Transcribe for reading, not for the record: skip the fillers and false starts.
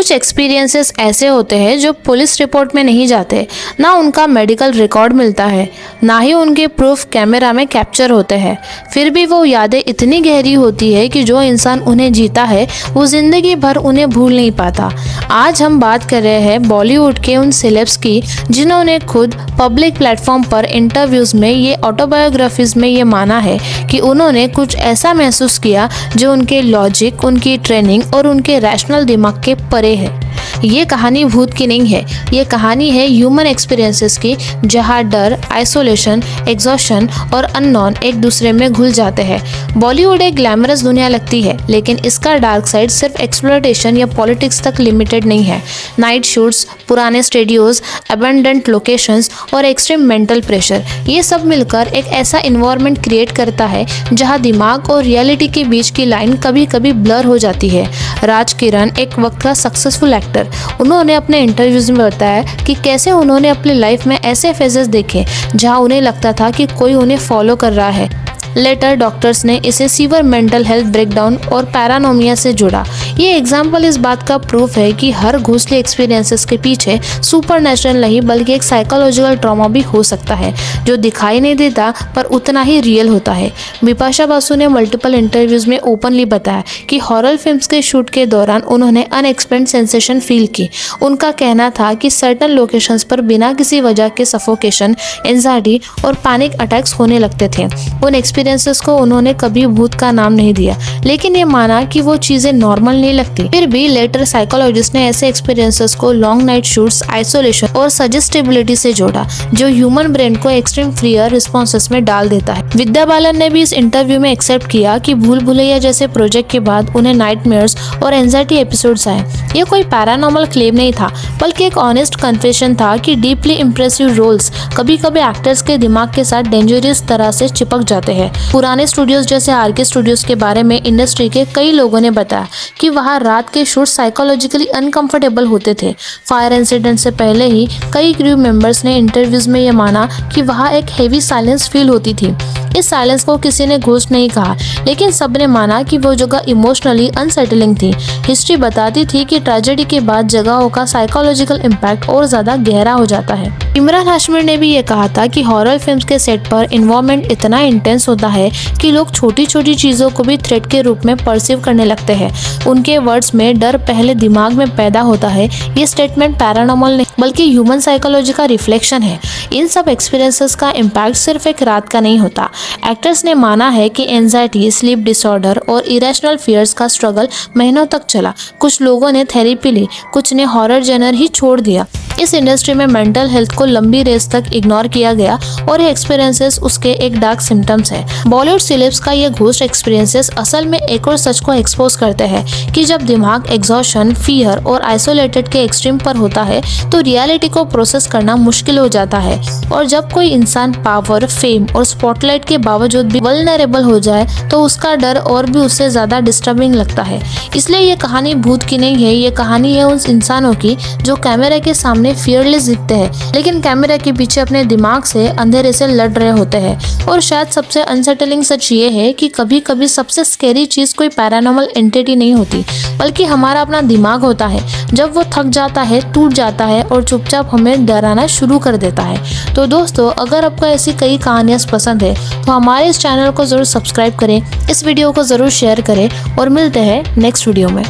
कुछ एक्सपीरियंसेस ऐसे होते हैं जो पुलिस रिपोर्ट में नहीं जाते, ना उनका मेडिकल रिकॉर्ड मिलता है, ना ही उनके प्रूफ कैमरा में कैप्चर होते हैं। फिर भी वो यादें इतनी गहरी होती है कि जो इंसान उन्हें जीता है वो जिंदगी भर उन्हें भूल नहीं पाता। आज हम बात कर रहे हैं बॉलीवुड के उन सेलेब्स की जिन्होंने खुद पब्लिक प्लेटफॉर्म पर इंटरव्यूज में, ये ऑटोबायोग्राफीज में ये माना है कि उन्होंने कुछ ऐसा महसूस किया जो उनके लॉजिक, उनकी ट्रेनिंग और उनके रैशनल दिमाग के परे है। ये कहानी भूत की नहीं है, ये कहानी है ह्यूमन एक्सपीरियंसेस की, जहाँ डर, आइसोलेशन, एग्जॉशन और अननोन एक दूसरे में घुल जाते हैं। बॉलीवुड एक ग्लैमरस दुनिया लगती है, लेकिन इसका डार्क साइड सिर्फ एक्सप्लॉयटेशन या पॉलिटिक्स तक लिमिटेड नहीं है। नाइट शूट्स, पुराने स्टूडियोज, अबेंडेंट लोकेशंस और एक्सट्रीम मेंटल प्रेशर, ये सब मिलकर एक ऐसा इन्वायरमेंट क्रिएट करता है जहाँ दिमाग और रियलिटी के बीच की लाइन कभी कभी ब्लर हो जाती है। राज किरण एक वक्त का सक्सेसफुल एक्टर, उन्होंने अपने इंटरव्यूज में बताया कि कैसे उन्होंने अपनी लाइफ में ऐसे फेजेस देखे जहां उन्हें लगता था कि कोई उन्हें फॉलो कर रहा है। लेटर डॉक्टर्स ने इसे सीवर मेंटल हेल्थ ब्रेकडाउन और पैरानोमिया से जोड़ा। ये एग्जाम्पल इस बात का प्रूफ है कि हर घोंसले एक्सपीरियंसेस के पीछे सुपरनेचुरल नहीं बल्कि एक साइकोलॉजिकल ट्रॉमा भी हो सकता है जो दिखाई नहीं देता पर उतना ही रियल होता है। बिपाशा बासु ने मल्टीपल इंटरव्यूज में ओपनली बताया कि हॉरर फिल्म्स के शूट के दौरान उन्होंने अनएक्सप्लेन्ड सेंसेशन फील की। उनका कहना था कि सर्टन लोकेशंस पर बिना किसी वजह के सफोकेशन, एंजाइटी और पैनिक अटैक्स होने लगते थे। उन एक्सपीरियंसेस को उन्होंने कभी भूत का नाम नहीं दिया, लेकिन ये माना कि वो चीजें नॉर्मल नहीं लगती। फिर भी लेटर साइकोलॉजिस्ट ने ऐसे एक्सपीरियंसेस को लॉन्ग नाइट शूट्स, आइसोलेशन और सजेस्टेबिलिटी से जोड़ा, जो ह्यूमन ब्रेन को एक्सट्रीम फियर रिस्पॉन्सेस में डाल देता है। विद्या बालन ने भी इस इंटरव्यू में एक्सेप्ट किया कि भूल भुलैया जैसे प्रोजेक्ट के बाद उन्हें नाइटमेयर्स और एंजाइटी एपिसोड्स आए। ये कोई पैरानॉर्मल क्लेम नहीं था, बल्कि एक ऑनेस्ट कन्फेशन था कि डीपली इंप्रेसिव रोल्स कभी कभी एक्टर्स के दिमाग के साथ डेंजरस तरह से चिपक जाते हैं। पुराने स्टूडियोज जैसे आरके स्टूडियोज के बारे में इंडस्ट्री के कई लोगों ने बताया कि वहाँ रात के शूट साइकोलॉजिकली अनकंफर्टेबल होते थे। फायर इंसिडेंट से पहले ही कई क्रू मेंबर्स ने इंटरव्यूज में ये माना कि वहाँ एक हेवी साइलेंस फील होती थी। इस साइलेंस को किसी ने घोस्ट नहीं कहा, लेकिन सबने माना कि वो जगह इमोशनली अनसेटलिंग थी। हिस्ट्री बताती थी कि ट्रेजेडी के बाद जगहों का साइकोलॉजिकल इम्पैक्ट और ज्यादा गहरा हो जाता है। इमरान हाशमी ने भी ये कहा था कि हॉरर फिल्म्स के सेट पर इन्वायरमेंट इतना इंटेंस होता है कि लोग छोटी छोटी चीजों को भी थ्रेट के रूप में परसीव करने लगते हैं। उनके वर्ड्स में डर पहले दिमाग में पैदा होता है। ये स्टेटमेंट पैरानॉर्मल नहीं बल्कि ह्यूमन साइकोलॉजी का रिफ्लेक्शन है। इन सब एक्सपीरियंसेस का इम्पैक्ट सिर्फ एक रात का नहीं होता। एक्टर्स ने माना है कि एंजाइटी, स्लीप डिसऑर्डर और इरेशनल फियर्स का स्ट्रगल महीनों तक चला। कुछ लोगों ने थेरेपी ली, कुछ ने हॉरर जेनर ही छोड़ दिया। इस इंडस्ट्री में मेंटल हेल्थ को लंबी रेस तक इग्नोर किया गया और ये एक्सपीरियंसेस उसके एक डार्क सिम्टम्स है। बॉलीवुड सेलेब्स का ये घोस्ट एक्सपीरियंसेस असल में एक और सच को एक्सपोज करते हैं कि जब दिमाग एग्जॉशन, फियर और आइसोलेटेड के एक्सट्रीम पर होता है तो रियलिटी को प्रोसेस करना मुश्किल हो जाता है। और जब कोई इंसान पावर, फेम और स्पॉटलाइट के बावजूद भी वल्नरेबल हो जाए तो उसका डर और भी उससे ज्यादा डिस्टर्बिंग लगता है। इसलिए ये कहानी भूत की नहीं है, ये कहानी है उन इंसानों की जो कैमरा के सामने फियरलेस दिखते हैं, लेकिन कैमरा के पीछे अपने दिमाग से अंधेरे से लड़ रहे होते हैं। और शायद सबसे अनसेटलिंग सच ये है कि कभी कभी सबसे स्कैरी चीज कोई पैरानॉर्मल एंटिटी नहीं होती, बल्कि हमारा अपना दिमाग होता है। जब वो थक जाता है, टूट जाता है और चुपचाप हमें डराना शुरू कर देता है। तो दोस्तों, अगर आपको ऐसी कई कहानियां पसंद है तो हमारे इस चैनल को जरूर सब्सक्राइब करें, इस वीडियो को जरूर शेयर करें और मिलते हैं नेक्स्ट वीडियो में।